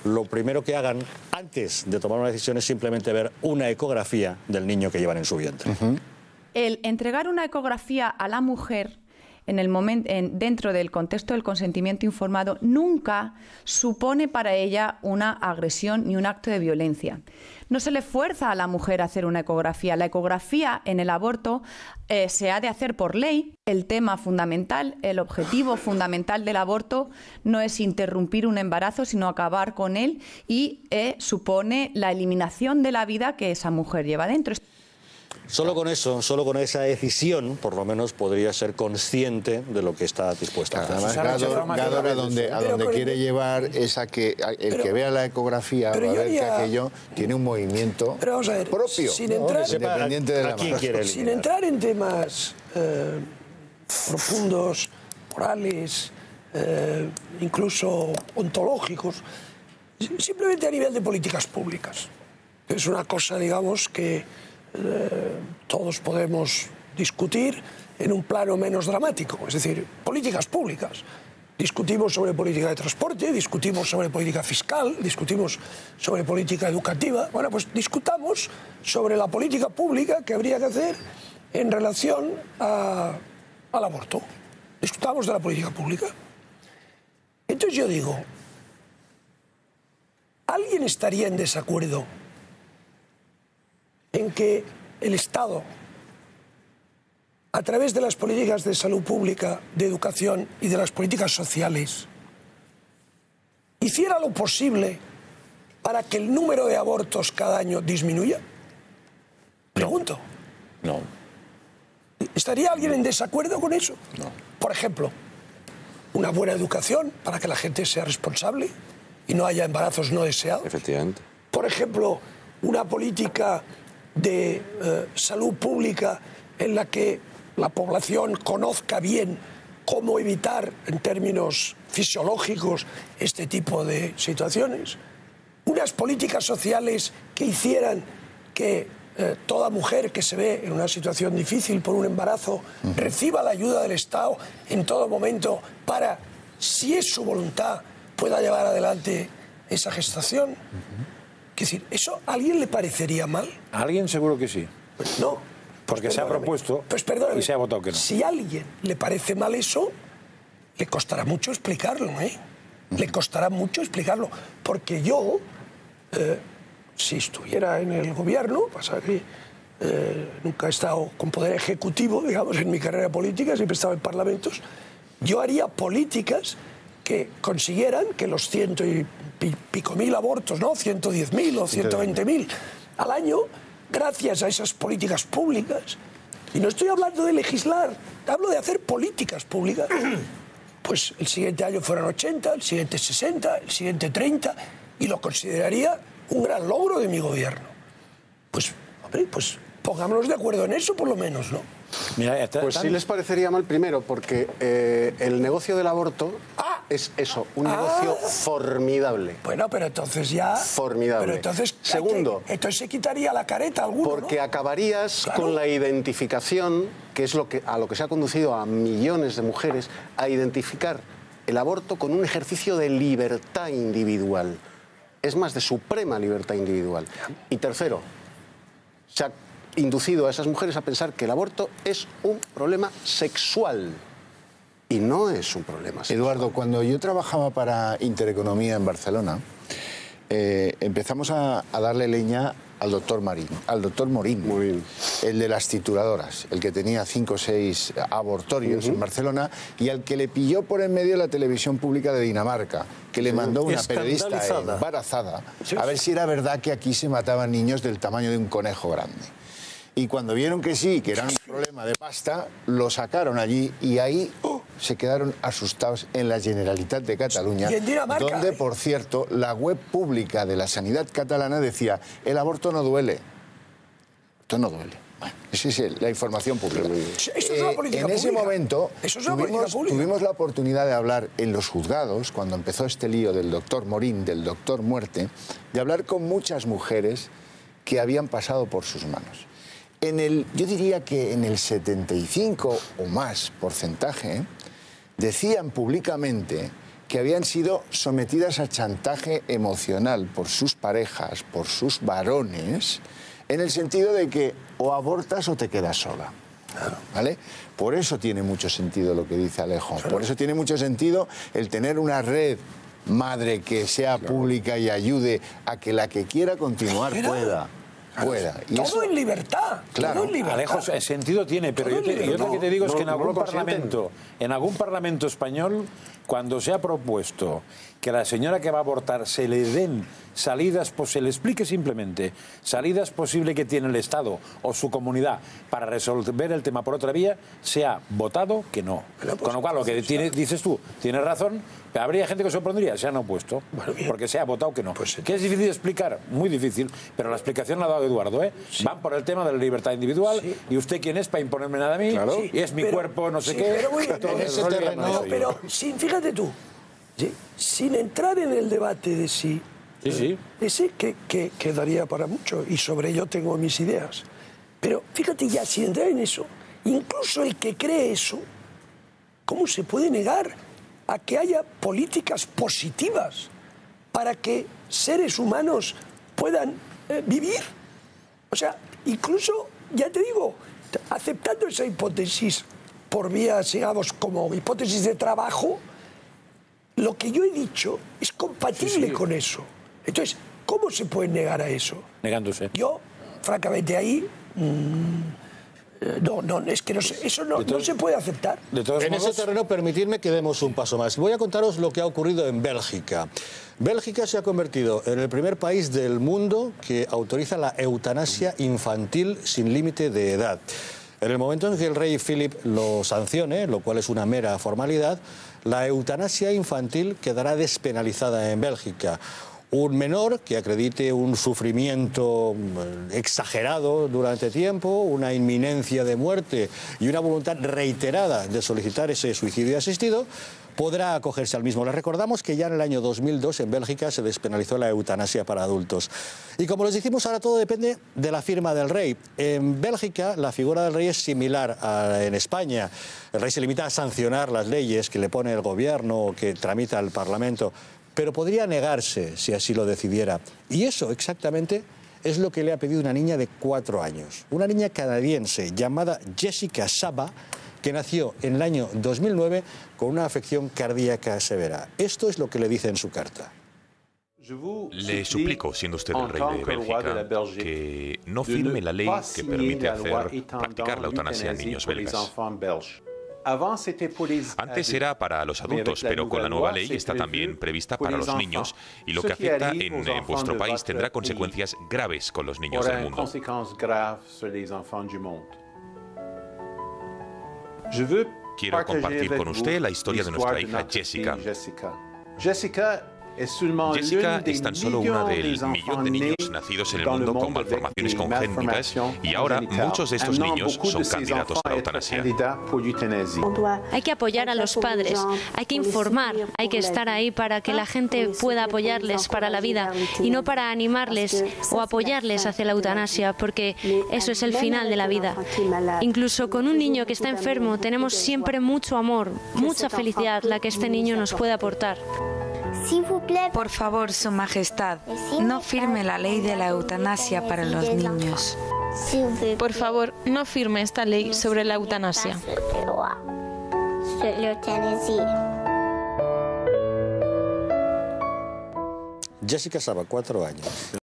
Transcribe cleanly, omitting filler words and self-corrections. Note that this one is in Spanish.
lo primero que hagan antes de tomar una decisión es simplemente ver una ecografía del niño que llevan en su vientre. El entregar una ecografía a la mujer dentro del contexto del consentimiento informado nunca supone para ella una agresión ni un acto de violencia. No se le fuerza a la mujer a hacer una ecografía. La ecografía en el aborto se ha de hacer por ley. El tema fundamental, el objetivo fundamental del aborto no es interrumpir un embarazo, sino acabar con él y supone la eliminación de la vida que esa mujer lleva dentro. Solo con eso, solo con esa decisión, por lo menos podría ser consciente de lo que está dispuesto a hacer. Además, Gador a donde quiere llevar es a que el que vea la ecografía va a ver que aquello tiene un movimiento propio, independiente de la mano. Sin entrar en temas profundos, morales, incluso ontológicos, simplemente a nivel de políticas públicas. Es una cosa, digamos, que todos podemos discutir en un plano menos dramático, es decir, políticas públicas. Discutimos sobre política de transporte, discutimos sobre política fiscal, discutimos sobre política educativa. Bueno, pues discutamos sobre la política pública que habría que hacer en relación al aborto. Discutamos de la política pública. Entonces yo digo, ¿alguien estaría en desacuerdo en que el Estado, a través de las políticas de salud pública, de educación y de las políticas sociales, hiciera lo posible para que el número de abortos cada año disminuya? Pregunto. No. ¿Estaría alguien en desacuerdo con eso? No. Por ejemplo, una buena educación para que la gente sea responsable y no haya embarazos no deseados. Efectivamente. Por ejemplo, una política de salud pública en la que la población conozca bien cómo evitar en términos fisiológicos este tipo de situaciones. Unas políticas sociales que hicieran que toda mujer que se ve en una situación difícil por un embarazo reciba la ayuda del Estado en todo momento para, si es su voluntad, pueda llevar adelante esa gestación. Es decir, ¿eso a alguien le parecería mal? A alguien seguro que sí. Pues no. Porque se ha propuesto y se ha votado que no. Si a alguien le parece mal eso, le costará mucho explicarlo, ¿eh? Le costará mucho explicarlo. Porque yo, si estuviera en el gobierno, pasa que nunca he estado con poder ejecutivo, digamos, en mi carrera política, siempre he estado en parlamentos, yo haría políticas que consiguieran que los 100 y pico mil abortos, ¿no? 110.000 o 120.000 al año, gracias a esas políticas públicas, y no estoy hablando de legislar, hablo de hacer políticas públicas, pues el siguiente año fueran 80, el siguiente 60, el siguiente 30, y lo consideraría un gran logro de mi gobierno. Pues, hombre, pues pongámonos de acuerdo en eso por lo menos, ¿no? Mira, pues sí les parecería mal primero, porque el negocio del aborto es eso, un negocio formidable. Bueno, pero entonces ya... Formidable. Pero entonces, segundo, entonces se quitaría la careta alguno, porque ¿no? acabarías con la identificación, que es a lo que se ha conducido a millones de mujeres, a identificar el aborto con un ejercicio de libertad individual. Es más, de suprema libertad individual. Y tercero, se ha inducido a esas mujeres a pensar que el aborto es un problema sexual. Y no es un problema sexual. Eduardo, cuando yo trabajaba para Intereconomía en Barcelona, empezamos a darle leña al doctor Morín, el de las trituradoras, el que tenía 5 o 6 abortorios en Barcelona, y al que le pilló por en medio la televisión pública de Dinamarca, que le mandó una periodista embarazada a ver si era verdad que aquí se mataban niños del tamaño de un conejo grande. Y cuando vieron que sí, que era un problema de pasta, lo sacaron allí y ahí se quedaron asustados en la Generalitat de Cataluña, donde, por cierto, la web pública de la sanidad catalana decía: el aborto no duele. Esto no duele. Bueno, esa es la información pública. Eso es una política en ese pública. momento Tuvimos la oportunidad de hablar en los juzgados, cuando empezó este lío del doctor Morín, del doctor Muerte, de hablar con muchas mujeres que habían pasado por sus manos. Yo diría que en el 75 o más porcentaje decían públicamente que habían sido sometidas a chantaje emocional por sus parejas, por sus varones, en el sentido de que o abortas o te quedas sola. ¿Vale? Por eso tiene mucho sentido lo que dice Alejo. Por eso tiene mucho sentido el tener una red madre que sea pública y ayude a que la que quiera continuar pueda. Y todo eso, en libertad. claro. Todo en libertad. Alejo, el sentido tiene, pero yo lo que te digo es que en algún parlamento español, cuando se ha propuesto que a la señora que va a abortar se le den salidas, pues se le explique simplemente salidas posibles que tiene el Estado o su comunidad para resolver el tema por otra vía, se ha votado que no. Con lo cual, lo que dices tú, tienes razón, pero habría gente que se opondría, se han opuesto, porque se ha votado que no. ¿Qué es difícil de explicar? Muy difícil, pero la explicación la ha dado Eduardo, ¿eh? Sí. Van por el tema de la libertad individual, y usted quién es para imponerme nada a mí, y es mi cuerpo, no sé qué. Pero muy bien, pero fíjate tú, sin entrar en el debate de si... Ese que quedaría para mucho, y sobre ello tengo mis ideas. Pero fíjate ya, sin entrar en eso, incluso el que cree eso, ¿cómo se puede negar a que haya políticas positivas para que seres humanos puedan vivir? O sea, incluso, ya te digo, aceptando esa hipótesis por vía, digamos, como hipótesis de trabajo, lo que yo he dicho es compatible con eso. Entonces, ¿cómo se puede negar a eso? Negándose. Yo, francamente, ahí... es que eso no se puede aceptar. En ese terreno, permitidme que demos un paso más. Voy a contaros lo que ha ocurrido en Bélgica. Bélgica se ha convertido en el primer país del mundo que autoriza la eutanasia infantil sin límite de edad. En el momento en que el rey Philip lo sancione, lo cual es una mera formalidad, la eutanasia infantil quedará despenalizada en Bélgica. Un menor que acredite un sufrimiento exagerado durante tiempo, una inminencia de muerte y una voluntad reiterada de solicitar ese suicidio asistido, podrá acogerse al mismo. Les recordamos que ya en el año 2002 en Bélgica se despenalizó la eutanasia para adultos. Y como les decimos, ahora todo depende de la firma del rey. En Bélgica la figura del rey es similar a en España. El rey se limita a sancionar las leyes que le pone el gobierno o que tramita el Parlamento, pero podría negarse si así lo decidiera. Y eso exactamente es lo que le ha pedido una niña de 4 años. Una niña canadiense llamada Jessica Saba, que nació en el año 2009 con una afección cardíaca severa. Esto es lo que le dice en su carta. Le suplico, siendo usted el rey de Bélgica, que no firme la ley que permite practicar la eutanasia en niños belgas. Antes era para los adultos, pero con la nueva ley está también prevista para los niños, y lo que afecta en vuestro país tendrá consecuencias graves con los niños del mundo. Quiero compartir con usted la historia de nuestra hija Jessica. Jessica es tan solo una del millón de niños nacidos en el mundo con malformaciones congénitas, y ahora muchos de estos niños son candidatos a la eutanasia. Hay que apoyar a los padres, hay que informar, hay que estar ahí para que la gente pueda apoyarles para la vida y no para animarles o apoyarles hacia la eutanasia, porque eso es el final de la vida. Incluso con un niño que está enfermo tenemos siempre mucho amor, mucha felicidad la que este niño nos puede aportar. Por favor, Su Majestad, no firme la ley de la eutanasia para los niños. Por favor, no firme esta ley sobre la eutanasia. Jessica Saba, 4 años.